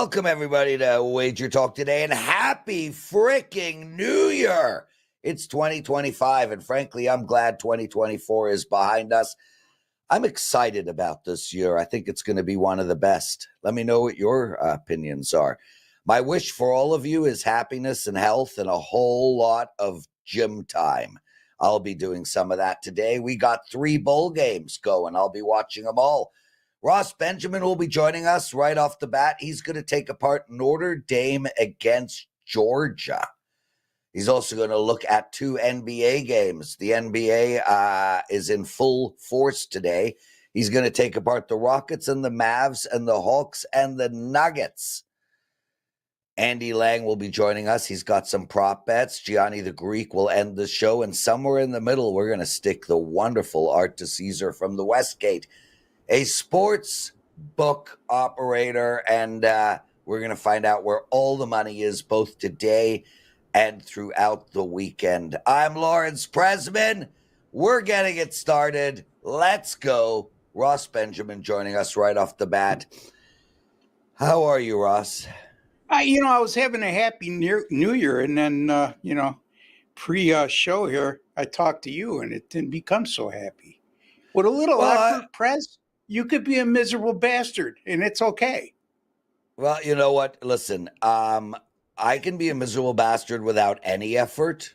Welcome, everybody, to Wager Talk Today, and happy freaking New Year. It's 2025, and frankly, I'm glad 2024 is behind us. I'm excited about this year. I think it's going to be one of the best. Let me know what your opinions are. My wish for all of you is happiness and health and a whole lot of gym time. I'll be doing some of that today. We got 3 bowl games going. I'll be watching them all. Ross Benjamin will be joining us right off the bat. He's going to take apart Notre Dame against Georgia. He's also going to look at 2 NBA games. The NBA is in full force today. He's going to take apart the Rockets and the Mavs and the Hawks and the Nuggets. Andy Lang will be joining us. He's got some prop bets. Gianni the Greek will end the show. And somewhere in the middle, we're going to stick the wonderful Art DiCesare from the Westgate, a sports book operator, and we're going to find out where all the money is both today and throughout the weekend. I'm Lawrence Presman. We're getting it started. Let's go. Ross Benjamin joining us right off the bat. How are you, Ross? I was having a happy New Year, and then, pre-show here, I talked to you, and it didn't become so happy. With a little effort, Prez, you could be a miserable bastard, and it's okay. Well, you know what? Listen, I can be a miserable bastard without any effort.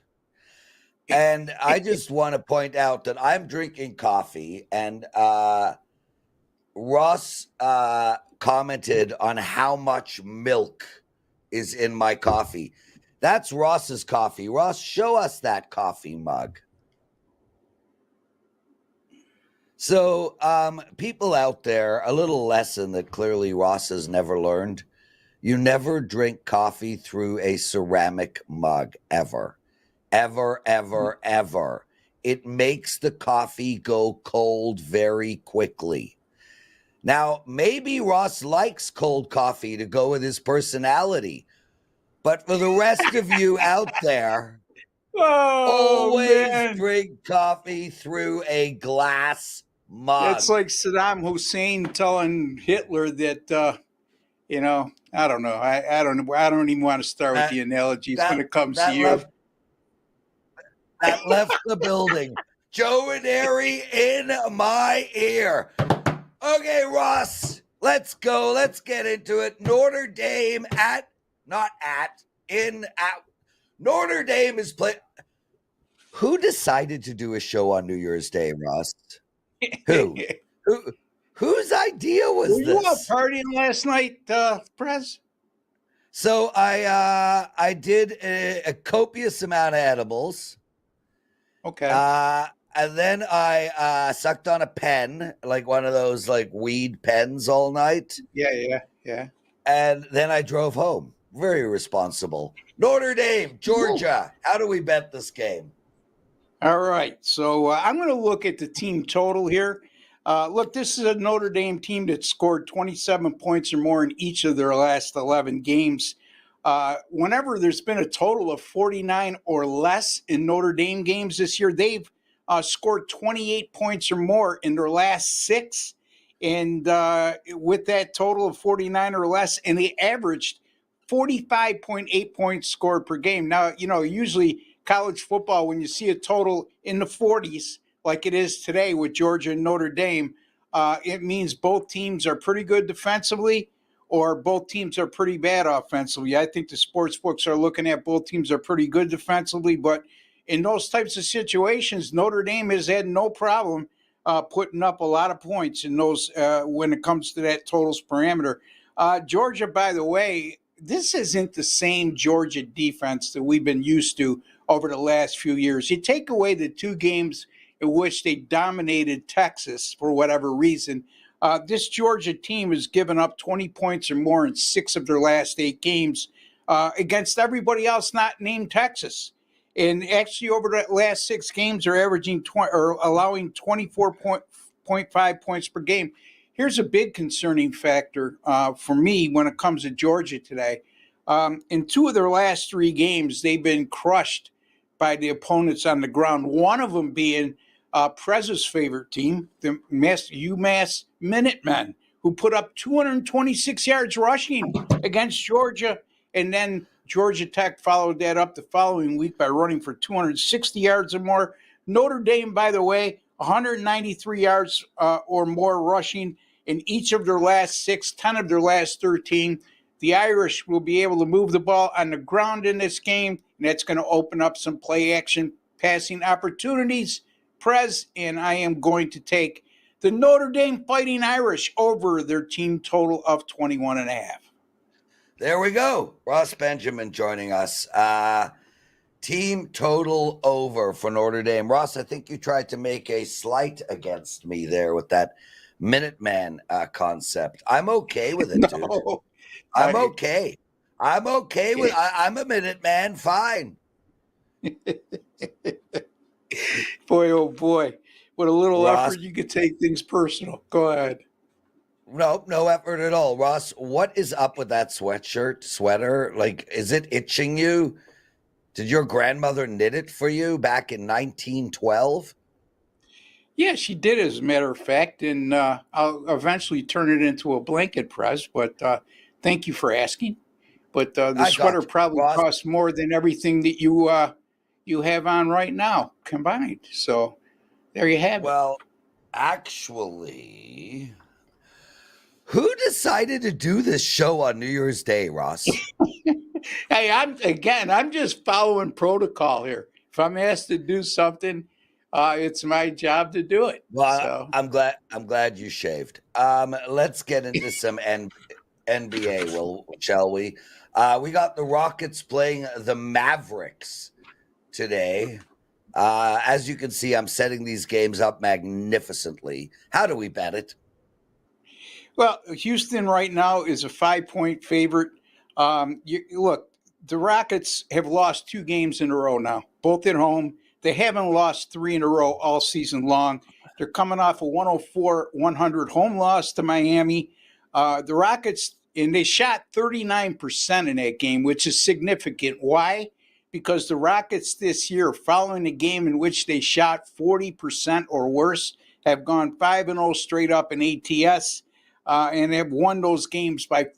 And I just want to point out that I'm drinking coffee, and Ross commented on how much milk is in my coffee. That's Ross's coffee. Ross, show us that coffee mug. So, people out there, a little lesson that clearly Ross has never learned. You never drink coffee through a ceramic mug, ever. Ever, ever, ever. It makes the coffee go cold very quickly. Now, maybe Ross likes cold coffee to go with his personality. But for the rest of you out there, always drink coffee through a glass mug. It's like Saddam Hussein telling Hitler that, I don't know. I don't even want to start with the analogies when it comes to you. That left the building. Joe Ranieri in my ear. Okay, Ross, let's go. Let's get into it. Notre Dame Notre Dame is playing. Who decided to do a show on New Year's Day, Ross? Whose idea was this? Were you out partying last night, Prez? So I did a copious amount of edibles. Okay. And then I sucked on a pen, like one of those like weed pens all night. Yeah. And then I drove home. Very responsible. Notre Dame, Georgia. How do we bet this game? All right. So I'm going to look at the team total here. Look, this is a Notre Dame team that scored 27 points or more in each of their last 11 games. Whenever there's been a total of 49 or less in Notre Dame games this year, they've scored 28 points or more in their last 6. And with that total of 49 or less, and they averaged 45.8 points scored per game. Now, usually college football, when you see a total in the 40s, like it is today with Georgia and Notre Dame, it means both teams are pretty good defensively or both teams are pretty bad offensively. I think the sports books are looking at both teams are pretty good defensively, but in those types of situations, Notre Dame has had no problem putting up a lot of points in those when it comes to that totals parameter. Georgia, by the way, this isn't the same Georgia defense that we've been used to over the last few years. You take away the 2 games in which they dominated Texas for whatever reason, this Georgia team has given up 20 points or more in 6 of their last 8 games against everybody else not named Texas. And actually, over the last 6 games, they're averaging allowing 24.5 points per game. Here's a big concerning factor for me when it comes to Georgia today. In 2 of their last 3 games, they've been crushed by the opponents on the ground. One of them being Prez's favorite team, the UMass Minutemen, who put up 226 yards rushing against Georgia. And then Georgia Tech followed that up the following week by running for 260 yards or more. Notre Dame, by the way, 193 yards or more rushing in each of their last 6, 10 of their last 13. The Irish will be able to move the ball on the ground in this game, and that's going to open up some play action passing opportunities. Prez, and I am going to take the Notre Dame Fighting Irish over their team total of 21.5. There we go. Ross Benjamin joining us. Team total over for Notre Dame. Ross, I think you tried to make a slight against me there with that Minuteman concept. I'm okay with it, dude. I'm okay. I'm okay with I'm a Minuteman. Fine. Boy, oh boy. With a little Ross, effort, you could take things personal. Go ahead. No effort at all. Ross, what is up with that sweater? Like, is it itching you? Did your grandmother knit it for you back in 1912? Yeah, she did, as a matter of fact, and I'll eventually turn it into a blanket press, but thank you for asking. But the sweater probably costs more than everything that you have on right now combined. So there you have it. Well, actually, who decided to do this show on New Year's Day, Ross? Hey, I'm just following protocol here. If I'm asked to do something, it's my job to do it. Well, so. I'm glad you shaved. Let's get into some NBA, shall we? We got the Rockets playing the Mavericks today. As you can see, I'm setting these games up magnificently. How do we bet it? Well, Houston right now is a 5-point favorite. Look, the Rockets have lost 2 games in a row now, both at home. They haven't lost 3 in a row all season long. They're coming off a 104-100 home loss to Miami. The Rockets, and they shot 39% in that game, which is significant. Why? Because the Rockets this year, following a game in which they shot 40% or worse, have gone 5-0 straight up in ATS. And have won those games by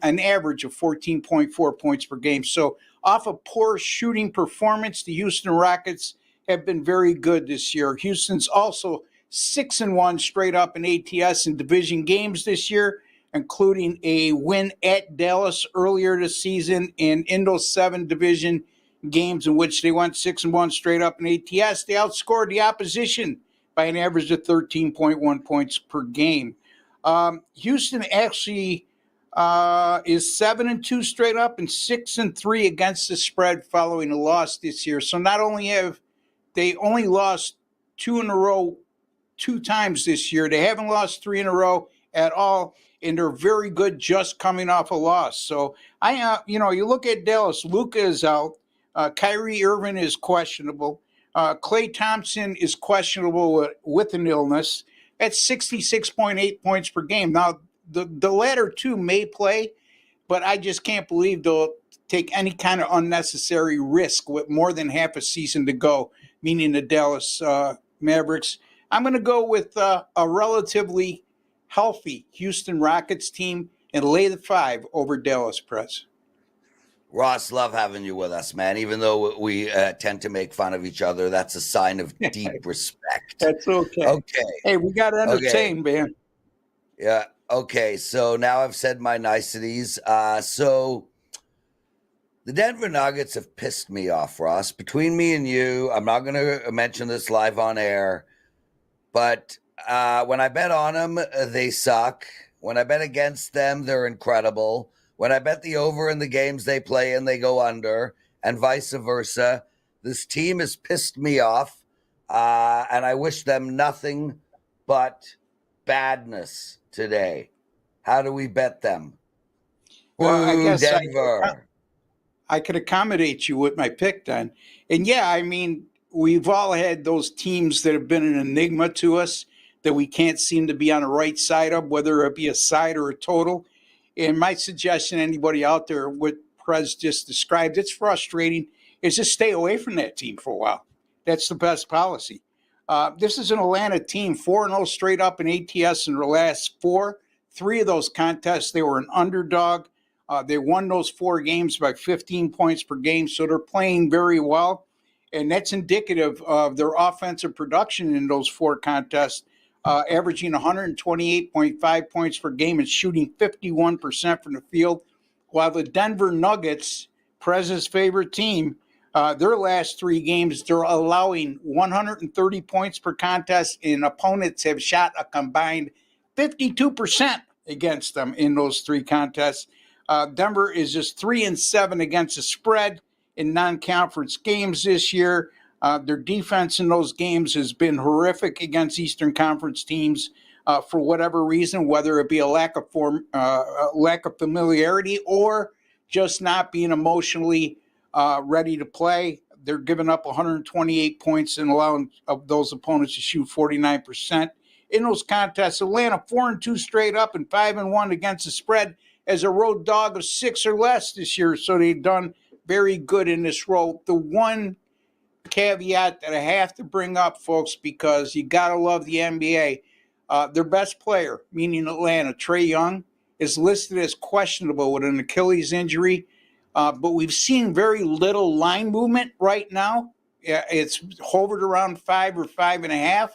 an average of 14.4 points per game. So off a poor shooting performance, the Houston Rockets have been very good this year. Houston's also 6-1 straight up in ATS in division games this year, including a win at Dallas earlier this season. And in those 7 division games in which they went 6-1 straight up in ATS, they outscored the opposition by an average of 13.1 points per game. Houston actually is 7-2 straight up and 6-3 against the spread following a loss this year. So not only have they only lost 2 in a row 2 times this year, they haven't lost 3 in a row at all, and they're very good just coming off a loss. So you look at Dallas. Luka is out. Kyrie Irving is questionable. Klay Thompson is questionable with an illness. That's 66.8 points per game. Now, the latter 2 may play, but I just can't believe they'll take any kind of unnecessary risk with more than half a season to go, meaning the Dallas Mavericks. I'm going to go with a relatively healthy Houston Rockets team and lay the 5 over Dallas, Prez. Ross, love having you with us, man. Even though we tend to make fun of each other, that's a sign of deep respect. That's okay. Okay. Hey, we got to entertain, man. Yeah. Okay. So now I've said my niceties. So the Denver Nuggets have pissed me off, Ross. Between me and you, I'm not going to mention this live on air, but when I bet on them, they suck. When I bet against them, they're incredible. When I bet the over in the games they play and they go under, and vice versa, this team has pissed me off, and I wish them nothing but badness today. How do we bet them? Well, I guess Denver. I could accommodate you with my pick then. And yeah, I mean, we've all had those teams that have been an enigma to us that we can't seem to be on the right side of, whether it be a side or a total. And my suggestion to anybody out there, what Prez just described, it's frustrating, is just stay away from that team for a while. That's the best policy. This is an Atlanta team, 4-0 straight up in ATS in their last 4, 3 of those contests, they were an underdog. They won those 4 games by 15 points per game, so they're playing very well. And that's indicative of their offensive production in those 4 contests, averaging 128.5 points per game and shooting 51% from the field. While the Denver Nuggets, Prez's favorite team, their last 3 games, they're allowing 130 points per contest, and opponents have shot a combined 52% against them in those 3 contests. Denver is just 3-7 against the spread in non-conference games this year. Their defense in those games has been horrific against Eastern Conference teams for whatever reason, whether it be a lack of familiarity or just not being emotionally ready to play. They're giving up 128 points and allowing those opponents to shoot 49%. In those contests, Atlanta 4-2 straight up and 5-1 against the spread as a road dog of 6 or less this year. So they've done very good in this role. The one caveat that I have to bring up, folks, because you got to love the NBA, their best player, meaning Atlanta, Trae Young, is listed as questionable with an Achilles injury. But we've seen very little line movement right now. It's hovered around 5 or 5.5.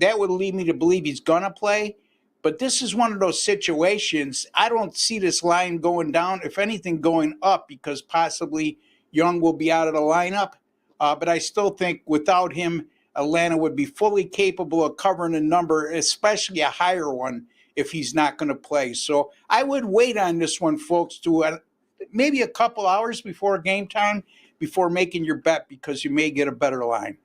That would lead me to believe he's going to play. But this is one of those situations. I don't see this line going down, if anything, going up, because possibly Young will be out of the lineup. But I still think without him, Atlanta would be fully capable of covering a number, especially a higher one, if he's not going to play. So I would wait on this one, folks, to maybe a couple hours before game time before making your bet, because you may get a better line.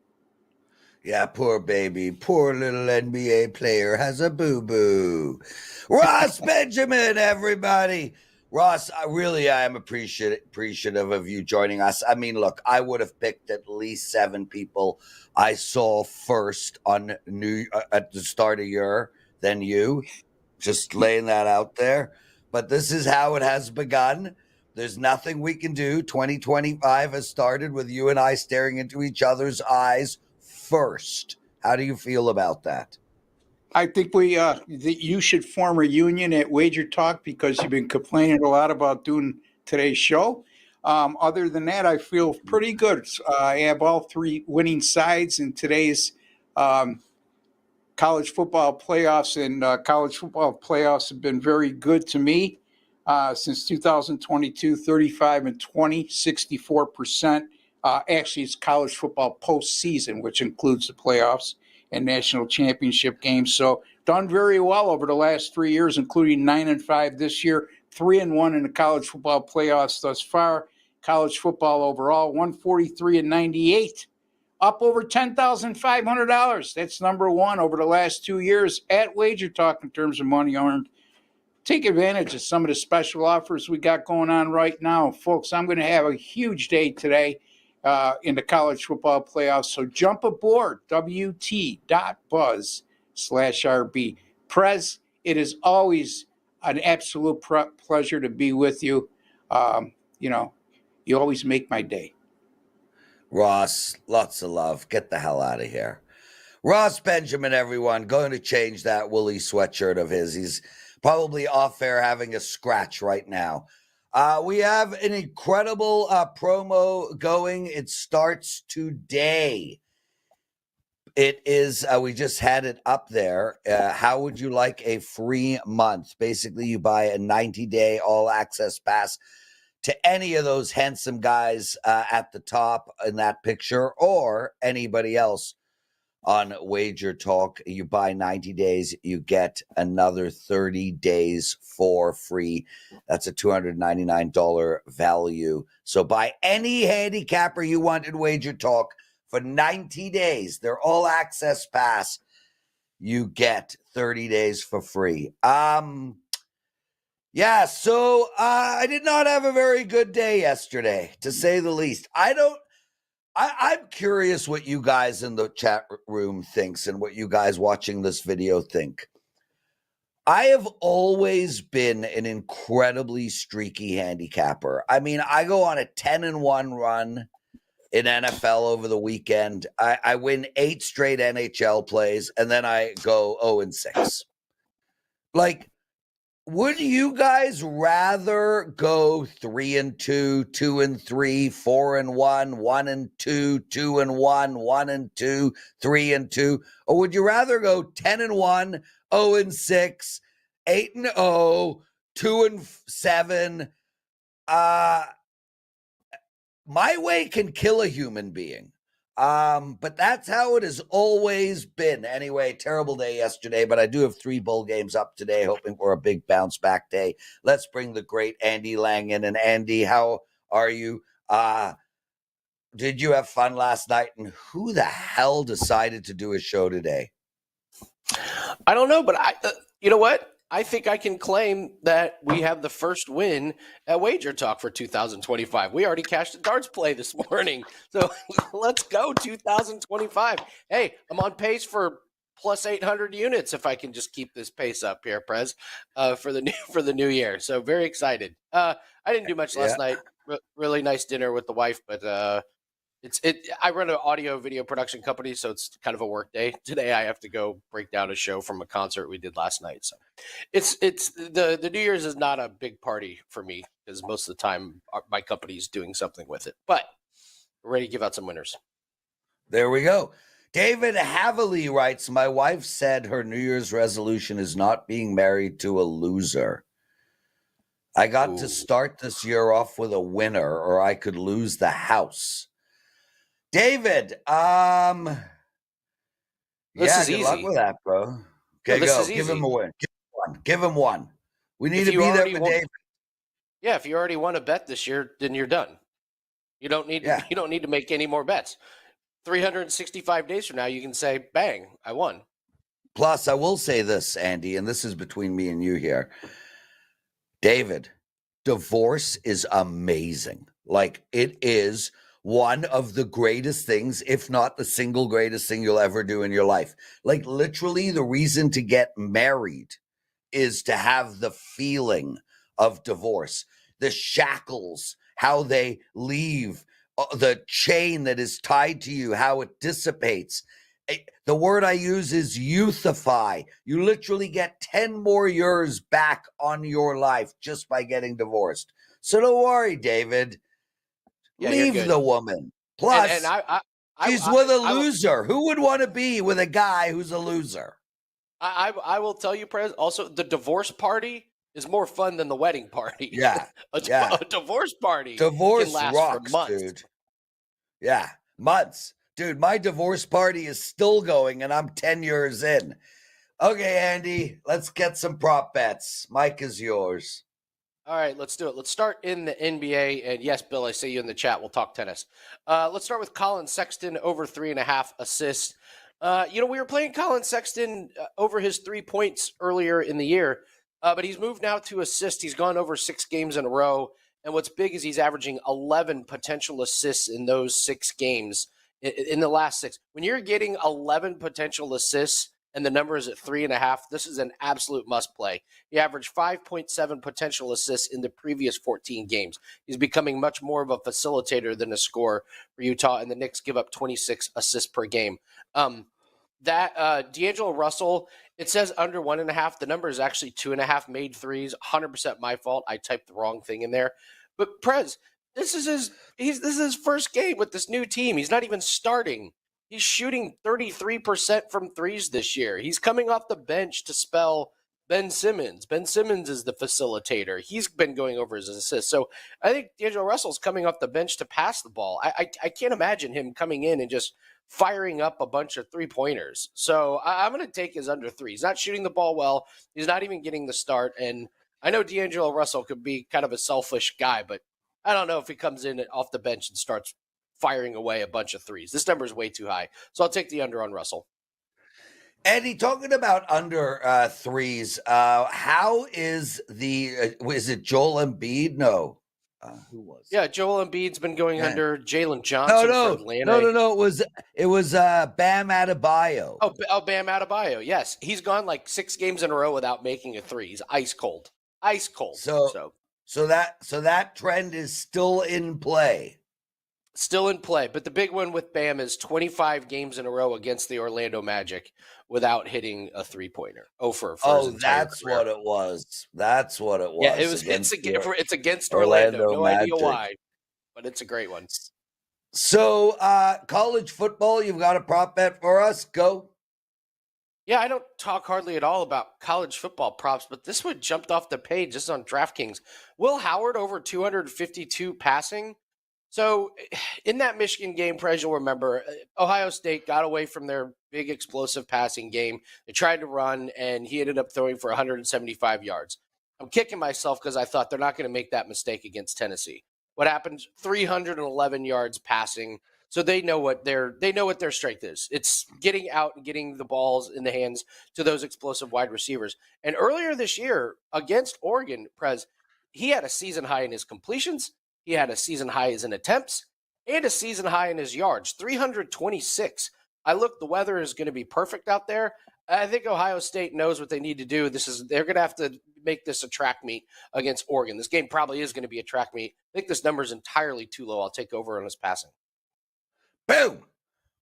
Yeah, poor baby. Poor little NBA player has a boo-boo. Ross Benjamin, everybody. Ross, I am appreciative of you joining us. I mean, look, I would have picked at least 7 people I saw first on at the start of year than you. Just laying that out there. But this is how it has begun. There's nothing we can do. 2025 has started with you and I staring into each other's eyes first. How do you feel about that? I think you should form a union at WagerTalk, because you've been complaining a lot about doing today's show. Other than that, I feel pretty good. I have all 3 winning sides in today's college football playoffs, and college football playoffs have been very good to me since 2022, 35-20, 64%. Actually, it's college football postseason, which includes the playoffs and national championship games. So done very well over the last 3 years, including 9-5 this year, 3-1 in the college football playoffs thus far. College football overall, 143-98, up over $10,500. That's number 1 over the last 2 years at WagerTalk in terms of money earned. Take advantage of some of the special offers we got going on right now, folks. I'm going to have a huge day today in the college football playoffs. So jump aboard, wt.buzz/RB. Prez, it is always an absolute pleasure to be with you. You always make my day. Ross, lots of love. Get the hell out of here. Ross Benjamin, everyone, going to change that woolly sweatshirt of his. He's probably off air having a scratch right now. We have an incredible promo going. It starts today. It is, we just had it up there. How would you like a free month? Basically, you buy a 90-day all-access pass to any of those handsome guys at the top in that picture, or anybody else on WagerTalk. You buy 90 days, you get another 30 days for free. That's a $299 value. So buy any handicapper you want in WagerTalk for 90 days. They're all access pass. You get 30 days for free. Yeah, so I did not have a very good day yesterday, to say the least. I'm curious what you guys in the chat room thinks and what you guys watching this video think. I have always been an incredibly streaky handicapper. I mean, I go on a 10-1 run in NFL over the weekend. I win 8 straight NHL plays, and then I go 0-6. Like, would you guys rather go 3-2, 2-3, 4-1, 1-2, 2-1, 1-2, 3-2, or would you rather go 10-1, 0-6, 8-0, 2-7? My way can kill a human being. But that's how it has always been. Anyway, terrible day yesterday, but I do have 3 bowl games up today, hoping for a big bounce back day. Let's bring the great Andy Lang in. And Andy, how are you? Did you have fun last night? And who the hell decided to do a show today? I don't know, but you know what? I think I can claim that we have the first win at WagerTalk for 2025. We already cashed a darts play this morning. So let's go 2025. Hey, I'm on pace for plus 800 units if I can just keep this pace up here, Prez, for the new year. So very excited. I didn't do much last night. Really nice dinner with the wife, but I run an audio video production company, so it's kind of a work day. Today I have to go break down a show from a concert we did last night. So it's the New Year's is not a big party for me because most of the time my company's doing something with it. But we're ready to give out some winners. There we go. David Haverly writes, my wife said her New Year's resolution is not being married to a loser. I got to start this year off with a winner or I could lose the house. David, This is good easy. luck with that, bro. Okay, go. Give him a win. Give him one. We need to be there for David. Yeah, if you already won a bet this year, then you're done. You don't need to make any more bets. 365 days from now, you can say, bang, I won. Plus, I will say this, Andy, and this is between me and you here. David, divorce is amazing. Like, it is one of the greatest things, if not the single greatest thing you'll ever do in your life. Like, literally, the reason to get married is to have the feeling of divorce, the shackles, how they leave, the chain that is tied to you, how it dissipates. The word I use is youthify. You literally get 10 more years back on your life just by getting divorced. So don't worry, David. Yeah, leave the woman. Plus, she's with a loser. Who would want to be with a guy who's a loser? I will tell you, Prez, also the divorce party is more fun than the wedding party. Yeah. A divorce party can last rocks, for months. dude. Yeah, months. Dude, my divorce party is still going and I'm 10 years in. Okay, Andy, let's get some prop bets. Mike is yours. All right, let's do it. Let's start in the NBA. And yes, Bill, I see you in the chat. We'll talk tennis. Let's start with Colin Sexton over 3.5 assists. We were playing Colin Sexton over his 3 points earlier in the year, but he's moved now to assists. He's gone over 6 games in a row. And what's big is he's averaging 11 potential assists in those 6 games in the last 6. When you're getting 11 potential assists, and the number is at 3.5. This is an absolute must play. He averaged 5.7 potential assists in the previous 14 games. He's becoming much more of a facilitator than a scorer for Utah, and the Knicks give up 26 assists per game. D'Angelo Russell, it says under 1.5. The number is actually 2.5 made threes. 100% my fault. I typed the wrong thing in there. But Prez, this is his first game with this new team. He's not even starting. He's shooting 33% from threes this year. He's coming off the bench to spell Ben Simmons. Ben Simmons is the facilitator. He's been going over his assists. So I think D'Angelo Russell's coming off the bench to pass the ball. I can't imagine him coming in and just firing up a bunch of three-pointers. So I'm going to take his under 3. He's not shooting the ball well. He's not even getting the start. And I know D'Angelo Russell could be kind of a selfish guy, but I don't know if he comes in off the bench and starts firing away a bunch of threes. This number is way too high. So I'll take the under on Russell. Eddie, talking about under threes, how is is it Joel Embiid? No. Who was? Yeah, Joel Embiid's been going under. Jalen Johnson for Atlanta. No. It was Bam Adebayo. Oh, Bam Adebayo. Yes, he's gone like 6 games in a row without making a 3. He's ice cold. So that trend is still in play. Still in play, but the big one with Bam is 25 games in a row against the Orlando Magic without hitting a three-pointer. For his entire That's career. what it was. That's what it was. Yeah, it's against Orlando. No Magic. idea why, but it's a great one. So, college football, you've got a prop bet for us? Go. Yeah, I don't talk hardly at all about college football props, but this one jumped off the page just on DraftKings. Will Howard over 252 passing. So in that Michigan game, Prez, you'll remember, Ohio State got away from their big explosive passing game. They tried to run, and he ended up throwing for 175 yards. I'm kicking myself because I thought they're not going to make that mistake against Tennessee. What happened? 311 yards passing. So they know what their strength is. It's getting out and getting the balls in the hands to those explosive wide receivers. And earlier this year against Oregon, Prez, he had a season high in his completions. He had a season high in attempts and a season high in his yards, 326. I look, the weather is going to be perfect out there. I think Ohio State knows what they need to do. They're going to have to make this a track meet against Oregon. This game probably is going to be a track meet. I think this number is entirely too low. I'll take over on his passing. Boom.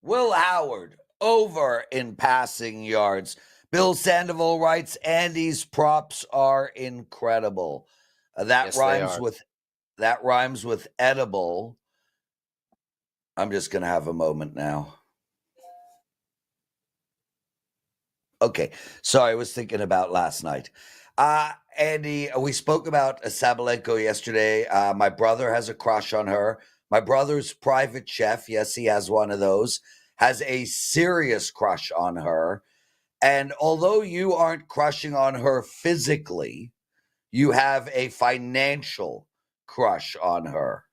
Will Howard over in passing yards. Bill Sandoval writes, Andy's props are incredible. That rhymes with edible. I'm just going to have a moment now. Okay. Sorry, I was thinking about last night. Andy, we spoke about Sabalenko yesterday. My brother has a crush on her. My brother's private chef, yes, he has one of those, has a serious crush on her. And although you aren't crushing on her physically, you have a financial crush on her.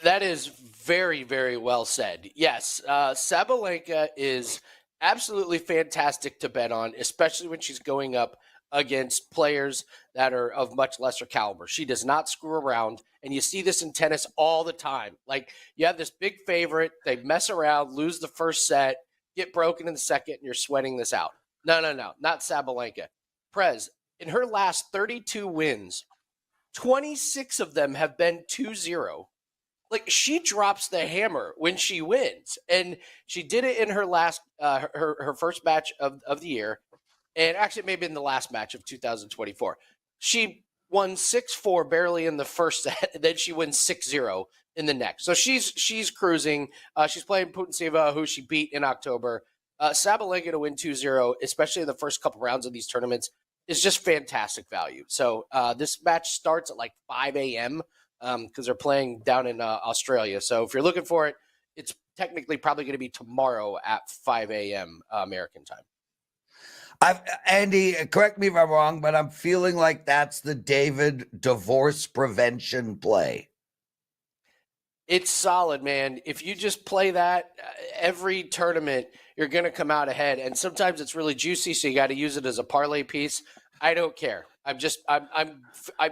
That is very, very well said. Yes, Sabalenka is absolutely fantastic to bet on, especially when she's going up against players that are of much lesser caliber. She does not screw around, and you see this in tennis all the time. Like, you have this big favorite, they mess around, lose the first set, get broken in the second, and you're sweating this out. No, not Sabalenka. Prez, in her last 32 wins, 26 of them have been 2-0. Like, she drops the hammer when she wins, and she did it in her last her first match of the year, and actually maybe in the last match of 2024. She won 6-4 barely in the first set, and then she wins 6-0 in the next. So she's cruising. She's playing Putintseva, who she beat in October. Sabalenka to win 2-0, especially in the first couple rounds of these tournaments, is just fantastic value. So this match starts at like 5 a.m. Because they're playing down in Australia. So if you're looking for it, it's technically probably going to be tomorrow at 5 a.m. American time. Andy, correct me if I'm wrong, but I'm feeling like that's the David divorce prevention play. It's solid, man. If you just play that every tournament, you're going to come out ahead. And sometimes it's really juicy, so you got to use it as a parlay piece. I don't care. I'm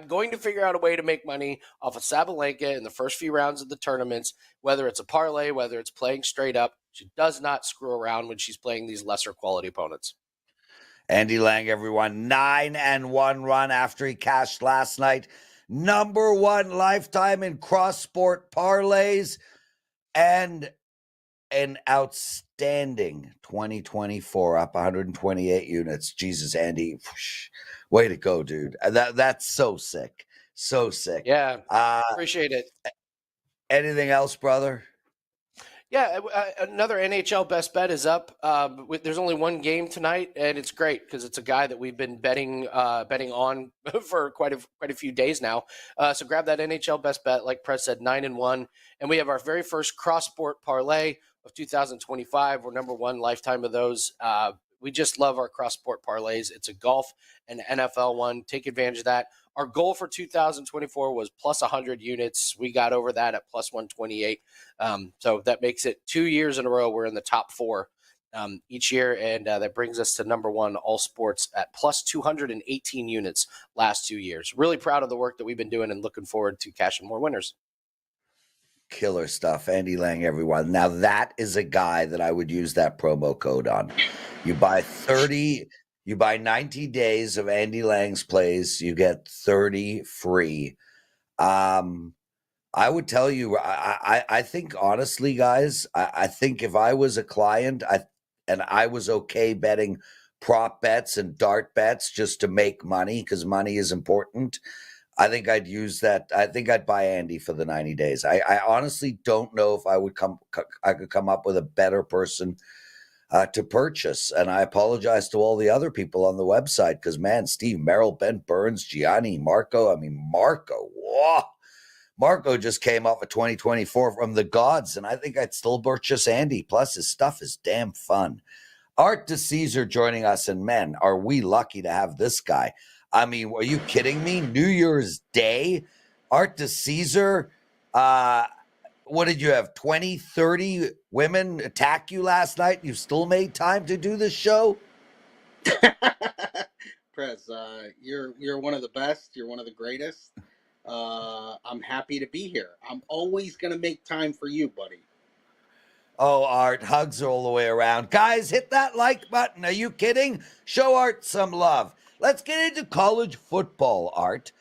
going to figure out a way to make money off of Sabalenka in the first few rounds of the tournaments, whether it's a parlay, whether it's playing straight up. She does not screw around when she's playing these lesser quality opponents. Andy Lang, everyone, 9-1 run after he cashed last night. Number one lifetime in cross-sport parlays and an outstanding 2024, up 128 units. Jesus, Andy, way to go, dude. That's so sick. So sick. Yeah, appreciate it. Anything else, brother? Yeah, another NHL best bet is up. There's only one game tonight, and it's great because it's a guy that we've been betting on for quite a few days now. So grab that NHL best bet, like Prez said, 9-1, and we have our very first cross-sport parlay of 2025. We're number one lifetime of those. We just love our cross-sport parlays. It's a golf and NFL one. Take advantage of that. Our goal for 2024 was plus 100 units. We got over that at plus 128. So that makes it 2 years in a row. We're in the top four each year, and that brings us to number one all sports at plus 218 units last 2 years. Really proud of the work that we've been doing and looking forward to cashing more winners. Killer stuff. Andy Lang, everyone. Now that is a guy that I would use that promo code on. You buy 90 days of Andy Lang's plays, you get 30 free. I would tell you, I think honestly, guys, I think if I was a client, and I was okay betting prop bets and dart bets just to make money because money is important, I think I'd use that. I think I'd buy Andy for the 90 days. I honestly don't know if I could come up with a better person to purchase. And I apologize to all the other people on the website because, man, Steve Merrill, Ben Burns, Gianni, Marco. I mean, Marco, whoa. Marco just came up with 2024 from the gods, and I think I'd still purchase Andy. Plus, his stuff is damn fun. Art DiCesare joining us, and men, are we lucky to have this guy? I mean, are you kidding me? New Year's Day, Art DiCesare. What did you have? 20, 30 women attack you last night? You still made time to do this show? Prez, you're one of the best. You're one of the greatest. I'm happy to be here. I'm always going to make time for you, buddy. Oh, Art, hugs all the way around. Guys, hit that like button. Are you kidding? Show Art some love. Let's get into college football, Art.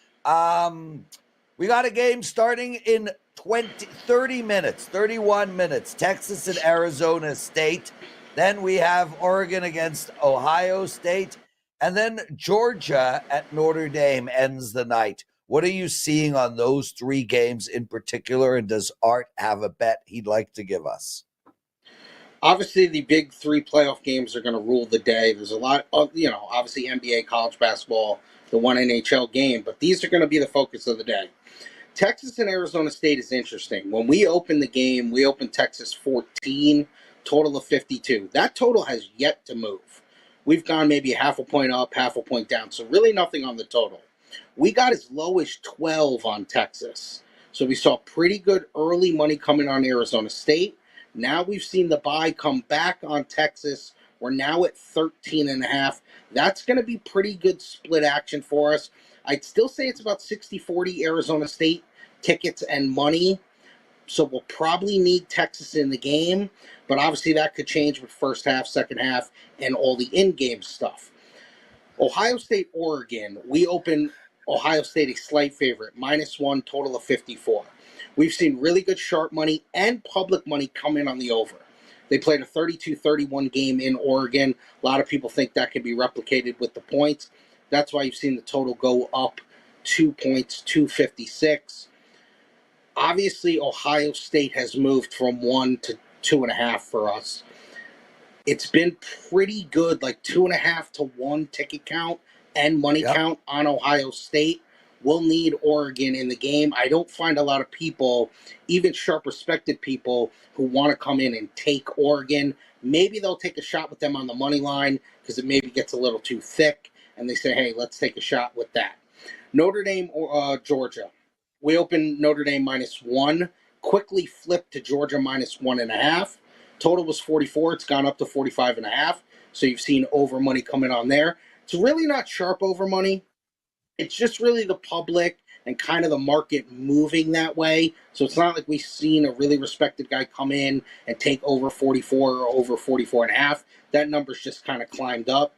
We got a game starting in 30 minutes, 31 minutes. Texas and Arizona State. Then we have Oregon against Ohio State. And then Georgia at Notre Dame ends the night. What are you seeing on those three games in particular? And does Art have a bet he'd like to give us? Obviously, the big three playoff games are going to rule the day. There's a lot of, obviously NBA, college basketball, the one NHL game, but these are going to be the focus of the day. Texas and Arizona State is interesting. When we opened the game, we opened Texas 14, total of 52. That total has yet to move. We've gone maybe half a point up, half a point down, so really nothing on the total. We got as low as 12 on Texas. So we saw pretty good early money coming on Arizona State. Now we've seen the buy come back on Texas. We're now at 13.5. That's going to be pretty good split action for us. I'd still say it's about 60-40 Arizona State tickets and money. So we'll probably need Texas in the game. But obviously that could change with first half, second half, and all the in-game stuff. Ohio State, Oregon. We open Ohio State a slight favorite, -1, total of 54. We've seen really good sharp money and public money come in on the over. They played a 32-31 game in Oregon. A lot of people think that can be replicated with the points. That's why you've seen the total go up 2 points, 256. Obviously, Ohio State has moved from 1 to 2.5 for us. It's been pretty good, like 2.5 to 1 ticket count and money count on Ohio State. We'll need Oregon in the game. I don't find a lot of people, even sharp respected people, who want to come in and take Oregon. Maybe they'll take a shot with them on the money line because it maybe gets a little too thick, and they say, hey, let's take a shot with that. Notre Dame or Georgia. We opened Notre Dame -1, quickly flipped to Georgia -1.5. Total was 44. It's gone up to 45.5. So you've seen over money coming on there. It's really not sharp over money. It's just really the public and kind of the market moving that way. So it's not like we've seen a really respected guy come in and take over 44 or over 44.5. That number's just kind of climbed up.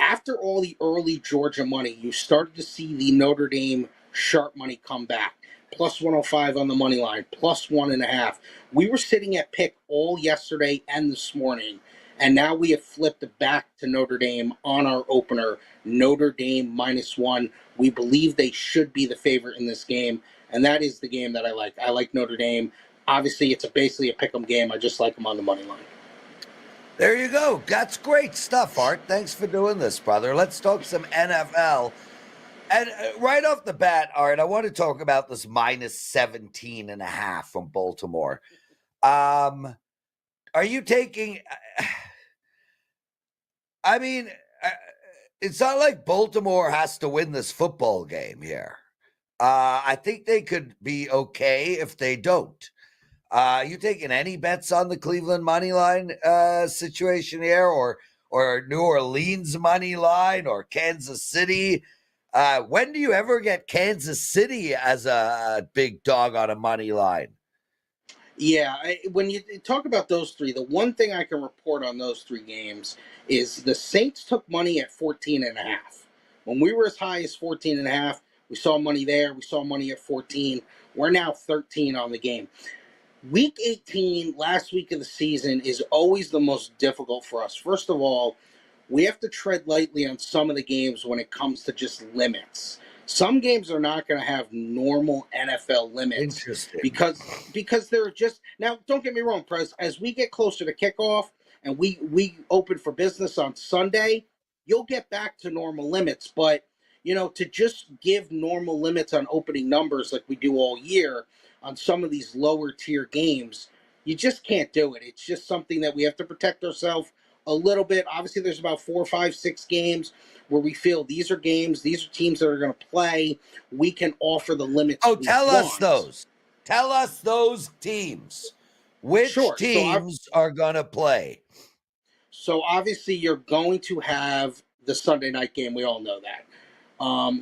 After all the early Georgia money, you started to see the Notre Dame sharp money come back. +105 on the money line, +1.5. We were sitting at pick all yesterday and this morning, and now we have flipped back to Notre Dame on our opener. Notre Dame -1. We believe they should be the favorite in this game, and that is the game that I like. I like Notre Dame. Obviously, it's basically a pick 'em game. I just like them on the money line. There you go. That's great stuff, Art. Thanks for doing this, brother. Let's talk some NFL. And right off the bat, Art, I want to talk about this -17.5 from Baltimore. Are you taking... I mean, it's not like Baltimore has to win this football game here. I think they could be okay if they don't. You taking any bets on the Cleveland money line situation here, or New Orleans money line, or Kansas City? When do you ever get Kansas City as a big dog on a money line? Yeah, when you talk about those three, the one thing I can report on those three games is the Saints took money at 14.5. When we were as high as 14.5, we saw money there. We saw money at 14. We're now 13 on the game. Week 18, last week of the season, is always the most difficult for us. First of all, we have to tread lightly on some of the games when it comes to just limits. Some games are not going to have normal NFL limits. Interesting. because they're just now. Don't get me wrong, Prez. As we get closer to kickoff and we open for business on Sunday, you'll get back to normal limits. But to just give normal limits on opening numbers like we do all year on some of these lower tier games, you just can't do it. It's just something that we have to protect ourselves a little bit. Obviously, there's about 4, 5, 6 games where we feel these are teams that are going to play. We can offer the limits. Oh, tell us those. Tell us those teams. Which teams are going to play? So obviously, you're going to have the Sunday night game. We all know that.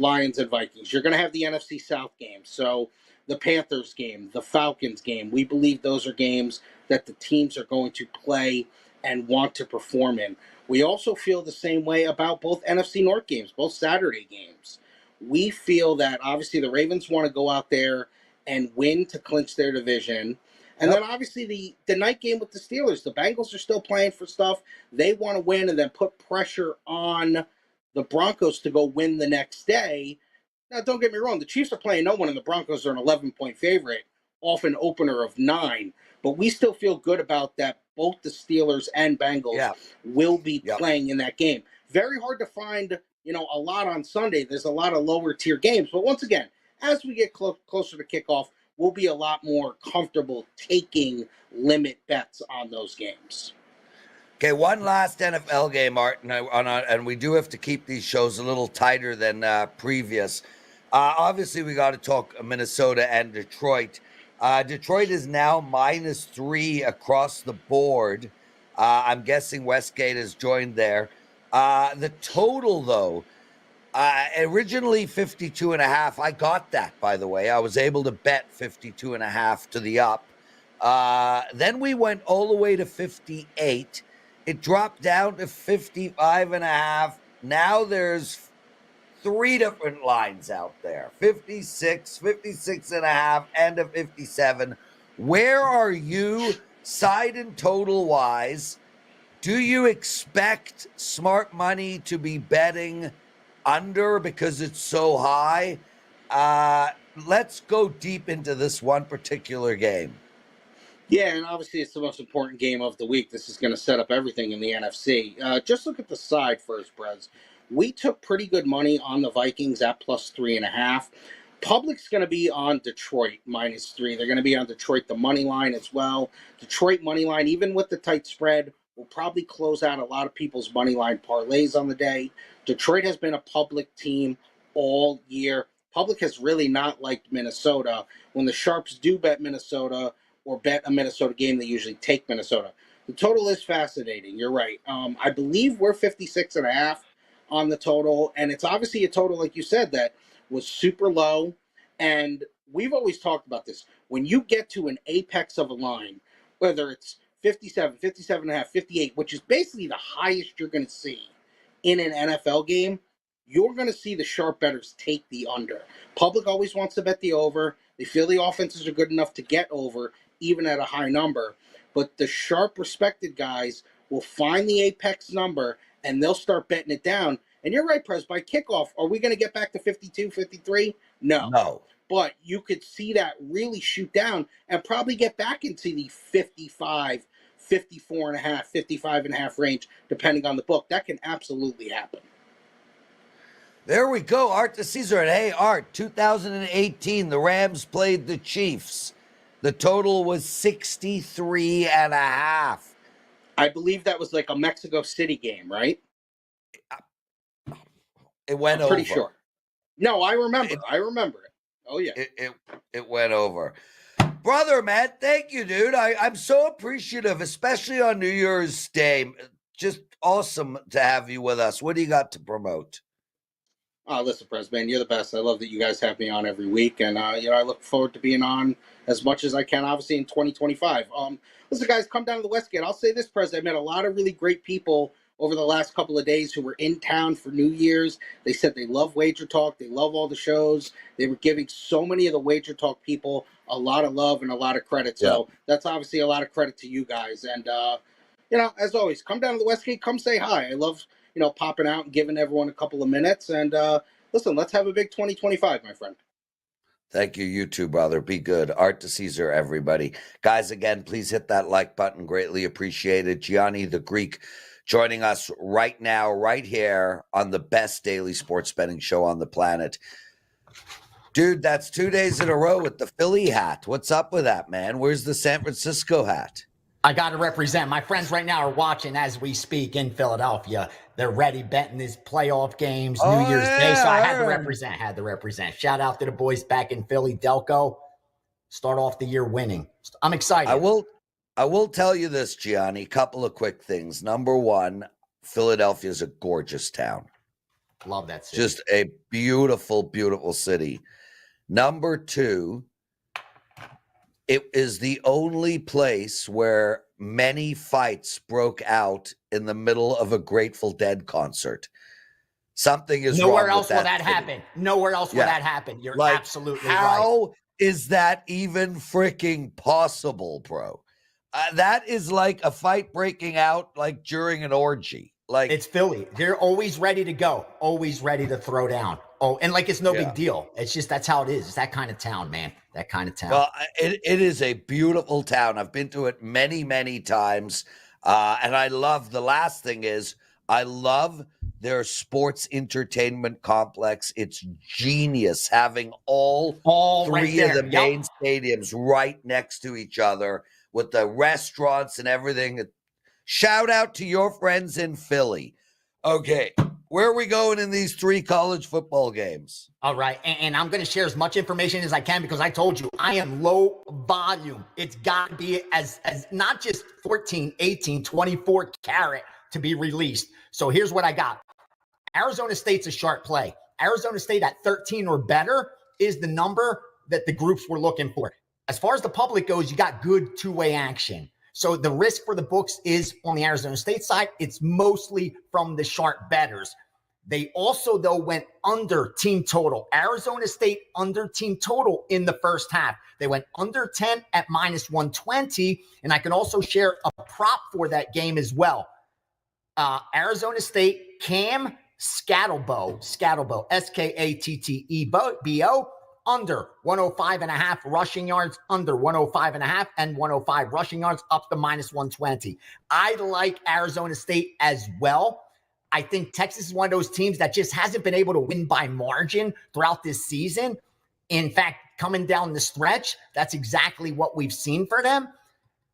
Lions and Vikings. You're going to have the NFC South game. So the Panthers game, the Falcons game. We believe those are games that the teams are going to play and want to perform in. We also feel the same way about both NFC North games, both Saturday games. We feel that obviously the Ravens want to go out there and win to clinch their division. And then obviously the night game with the Steelers. The Bengals are still playing for stuff. They want to win and then put pressure on the Broncos to go win the next day. Now, don't get me wrong. The Chiefs are playing no one, and the Broncos are an 11-point favorite off an opener of 9. But we still feel good about that. Both the Steelers and Bengals will be playing in that game. Very hard to find, a lot on Sunday. There's a lot of lower tier games. But once again, as we get closer to kickoff, we'll be a lot more comfortable taking limit bets on those games. Okay, one last NFL game, Art, and we do have to keep these shows a little tighter than previous. Obviously, we got to talk Minnesota and Detroit. Detroit is now -3 across the board. I'm guessing Westgate has joined there. The total, though, originally 52.5. I got that, by the way. I was able to bet 52.5 to the up. Then we went all the way to 58. It dropped down to 55.5. Now there's 3 different lines out there: 56, 56.5, and a 57. Where are you side and total wise? Do you expect smart money to be betting under because it's so high? Let's go deep into this one particular game. Yeah, and obviously it's the most important game of the week. This is going to set up everything in the NFC. Just look at the side first, Prez. We took pretty good money on the Vikings at +3.5. Public's going to be on Detroit -3. They're going to be on Detroit, the money line as well. Detroit money line, even with the tight spread, will probably close out a lot of people's money line parlays on the day. Detroit has been a public team all year. Public has really not liked Minnesota. When the Sharps do bet Minnesota or bet a Minnesota game, they usually take Minnesota. The total is fascinating. You're right. I believe we're 56.5 on the total, and it's obviously a total, like you said, that was super low. And we've always talked about this. When you get to an apex of a line, whether it's 57, 57.5, 58, which is basically the highest you're going to see in an NFL game, you're going to see the sharp bettors take the under. Public always wants to bet the over. They feel the offenses are good enough to get over, even at a high number. But the sharp, respected guys will find the apex number, and they'll start betting it down. And you're right, Prez, by kickoff, are we going to get back to 52, 53? No. But you could see that really shoot down and probably get back into the 55, 54.5, 55.5 range, depending on the book. That can absolutely happen. There we go, Art DiCesare. And hey, Art, 2018, the Rams played the Chiefs. The total was 63.5. I believe that was like a Mexico City game, right? It went I'm over. pretty sure. No, I remember. I remember it. Oh, yeah. It went over. Brother, man, thank you, dude. I'm so appreciative, especially on New Year's Day. Just awesome to have you with us. What do you got to promote? Listen, Prez, man, you're the best. I love that you guys have me on every week, and I look forward to being on as much as I can, obviously, in 2025. Listen, guys, come down to the Westgate. I'll say this, Prez, I met a lot of really great people over the last couple of days who were in town for New Year's. They said they love Wager Talk. They love all the shows. They were giving so many of the Wager Talk people a lot of love and a lot of credit. So that's obviously a lot of credit to you guys. And, as always, come down to the Westgate. Come say hi. I love, popping out and giving everyone a couple of minutes. And listen, let's have a big 2025, my friend. Thank you. You too, brother. Be good. Art DiCesare, everybody. Guys, again, please hit that like button. Greatly appreciated. Gianni the Greek joining us right now, right here on the best daily sports betting show on the planet. Dude, that's 2 days in a row with the Philly hat. What's up with that, man? Where's the San Francisco hat? I got to represent. My friends right now are watching as we speak in Philadelphia. They're ready betting these playoff games, New Year's Day. So I had to represent. Shout out to the boys back in Philly, Delco. Start off the year winning. I'm excited. I will tell you this, Gianni. Couple of quick things. Number one, Philadelphia is a gorgeous town. Love that city. Just a beautiful, beautiful city. Number two, it is the only place where many fights broke out in the middle of a Grateful Dead concert. Something is Nowhere wrong else with will that that city. happen. Nowhere else will that happen. You're absolutely right. How is that even freaking possible, bro? That is like a fight breaking out like during an orgy. Like, it's Philly. They're always ready to go, always ready to throw down. Oh, and like it's no big deal. It's just that's how it is. It's that kind of town, man. That kind of town. Well, it is a beautiful town. I've been to it many, many times. And I love, the last thing is, I love their sports entertainment complex. It's genius having all three right of the main stadiums right next to each other with the restaurants and everything. Shout out to your friends in Philly. Okay, where are we going in these 3 college football games? All right, and I'm going to share as much information as I can because I told you I am low volume. It's got to be as not just 14, 18, 24 carat to be released. So here's what I got. Arizona State's a sharp play. Arizona State at 13 or better is the number that the groups were looking for. As far as the public goes, you got good two-way action. So the risk for the books is on the Arizona State side. It's mostly from the sharp bettors. They also, though, went under team total. Arizona State under team total in the first half. They went under 10 at minus 120. And I can also share a prop for that game as well. Arizona State, Cam Scattlebo, Skattebo, under 105.5 rushing yards, under 105.5 and 105 rushing yards, up to minus 120. I like Arizona State as well. I think Texas is one of those teams that just hasn't been able to win by margin throughout this season. In fact, coming down the stretch, that's exactly what we've seen for them.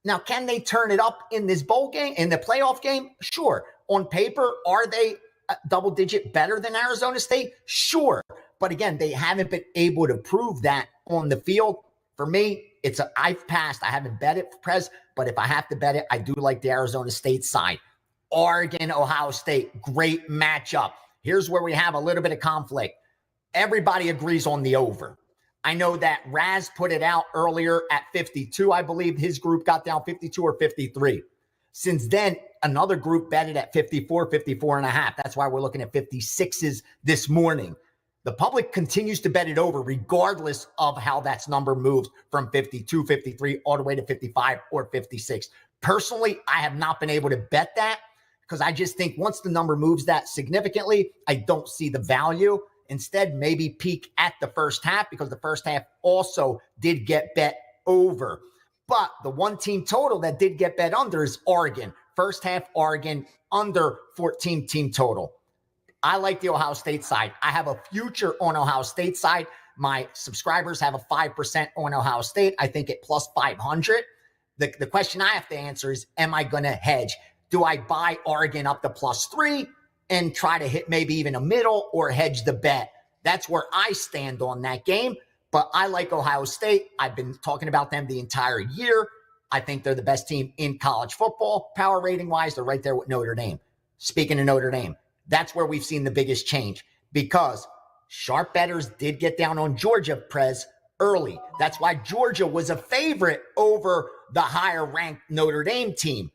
Now, can they turn it up in this bowl game, in the playoff game? Sure. On paper, are they double digit better than Arizona State? Sure. But again, they haven't been able to prove that on the field. For me, I've passed. I haven't bet it for Prez, but if I have to bet it, I do like the Arizona State side. Oregon, Ohio State, great matchup. Here's where we have a little bit of conflict. Everybody agrees on the over. I know that Raz put it out earlier at 52. I believe his group got down 52 or 53. Since then, another group betted at 54, 54 and a half. That's why we're looking at 56s this morning. The public continues to bet it over regardless of how that number moves from 52, 53, all the way to 55 or 56. Personally, I have not been able to bet that because I just think once the number moves that significantly, I don't see the value. Instead, maybe peak at the first half because the first half also did get bet over. But the one team total that did get bet under is Oregon. First half, Oregon under 14 team total. I like the Ohio State side. I have a future on Ohio State side. My subscribers have a 5% on Ohio State. I think at plus 500. The question I have to answer is, am I going to hedge? Do I buy Oregon up to plus 3 and try to hit maybe even a middle or hedge the bet? That's where I stand on that game. But I like Ohio State. I've been talking about them the entire year. I think they're the best team in college football. Power rating wise, they're right there with Notre Dame. Speaking of Notre Dame, that's where we've seen the biggest change because sharp bettors did get down on Georgia, Prez, early. That's why Georgia was a favorite over the higher ranked Notre Dame team.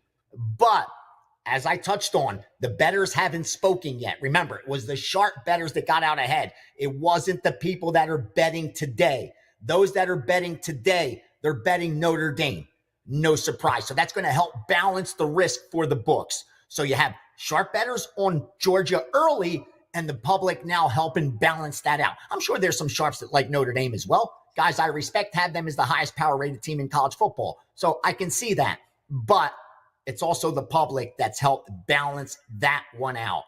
But as I touched on, the bettors haven't spoken yet. Remember, it was the sharp bettors that got out ahead. It wasn't the people that are betting today. Those that are betting today, they're betting Notre Dame. No surprise. So that's going to help balance the risk for the books. So you have sharp bettors on Georgia early, and the public now helping balance that out. I'm sure there's some sharps that like Notre Dame as well. Guys I respect have them as the highest power rated team in college football. So I can see that. But it's also the public that's helped balance that one out.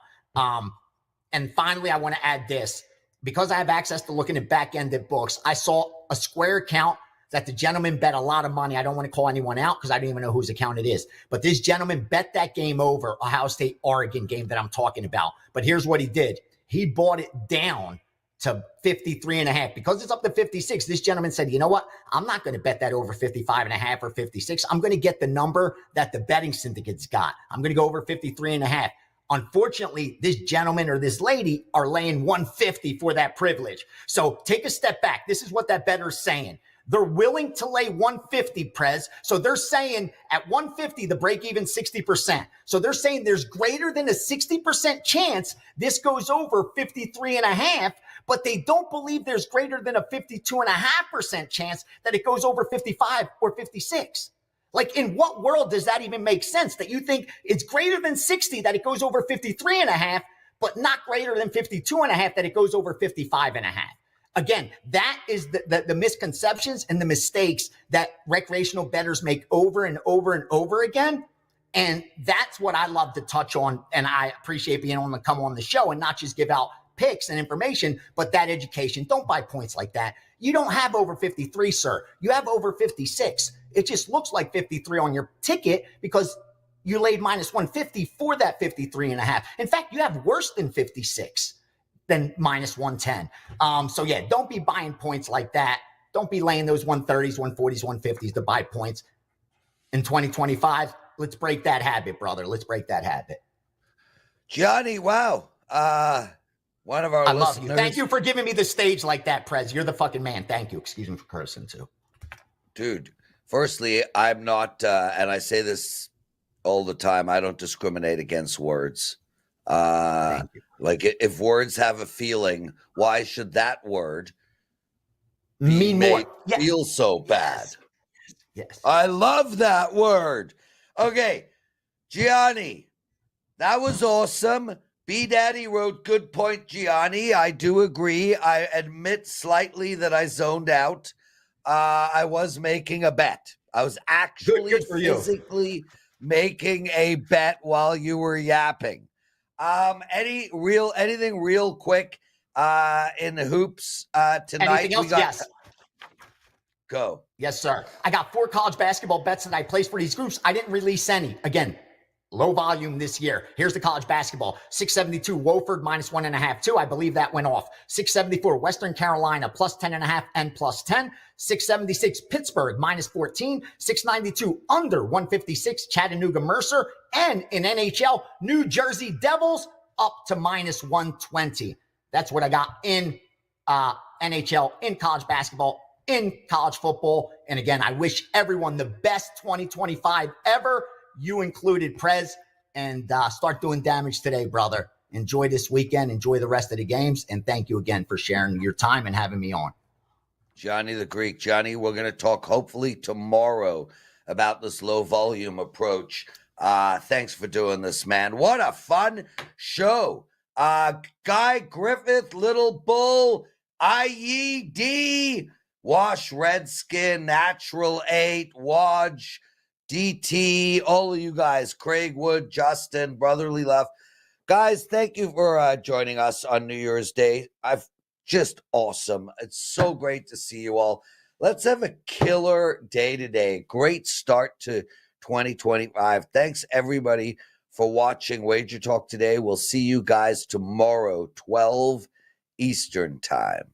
And finally, I want to add this. Because I have access to looking at back-ended books, I saw a Square account that the gentleman bet a lot of money. I don't want to call anyone out because I don't even know whose account it is. But this gentleman bet that game over, Ohio State-Oregon game that I'm talking about. But here's what he did. He bought it down to 53.5. Because it's up to 56, this gentleman said, you know what? I'm not going to bet that over 55.5 or 56. I'm going to get the number that the betting syndicates got. I'm going to go over 53.5. Unfortunately, this gentleman or this lady are laying 150 for that privilege. So take a step back. This is what that bettor is saying. They're willing to lay 150, Prez. So they're saying at 150, the break even 60%. So they're saying there's greater than a 60% chance this goes over 53.5, but they don't believe there's greater than a 52.5% chance that it goes over 55 or 56. Like, in what world does that even make sense? That you think it's greater than 60 that it goes over 53.5, but not greater than 52.5 that it goes over 55.5. Again, that is the misconceptions and the mistakes that recreational bettors make over and over and over again. And that's what I love to touch on. And I appreciate being able to come on the show and not just give out picks and information, but that education. Don't buy points like that. You don't have over 53, sir. You have over 56. It just looks like 53 on your ticket because you laid minus 150 for that 53.5. In fact, you have worse than 56 than minus 110. So yeah, don't be buying points like that. Don't be laying those 130s, 140s, 150s to buy points. In 2025, let's break that habit, brother. Let's break that habit. Gianni, wow. One of our I listeners. love you. Thank you for giving me the stage like that, Prez. You're the fucking man. Thank you. Excuse me for cursing too. Dude, firstly, I'm not, and I say this all the time, I don't discriminate against words. Like, if words have a feeling, why should that word mean more? Feel so bad? Yes. I love that word. Okay, Gianni, that was awesome. B Daddy wrote, good point, Gianni. I do agree. I admit slightly that I zoned out. I was making a bet. I was actually physically making a bet while you were yapping. Anything real quick in the hoops tonight? Anything else? Yes. Go. Yes, sir. I got 4 college basketball bets that I placed for these groups. I didn't release any. Again, low volume this year. Here's the college basketball. 672 Wofford minus 1.5, 2. I believe that went off. 674 Western Carolina plus 10.5 and plus 10. 676 Pittsburgh minus 14. 692 under 156 Chattanooga Mercer. And in NHL, New Jersey Devils up to minus 120. That's what I got in NHL, in college basketball, in college football. And again, I wish everyone the best 2025 ever. You included, Prez, and start doing damage today, brother. Enjoy this weekend. Enjoy the rest of the games. And thank you again for sharing your time and having me on. Gianni the Greek. Gianni, we're going to talk hopefully tomorrow about this low volume approach. Thanks for doing this, man. What a fun show. Guy Griffith, Little Bull, IED, Wash Redskin, Natural 8, Waj, DT, all of you guys, Craig Wood, Justin, Brotherly Love. Guys, thank you for joining us on New Year's Day. Just awesome. It's so great to see you all. Let's have a killer day today. Great start to 2025. Thanks, everybody, for watching Wager Talk today. We'll see you guys tomorrow, 12 Eastern time.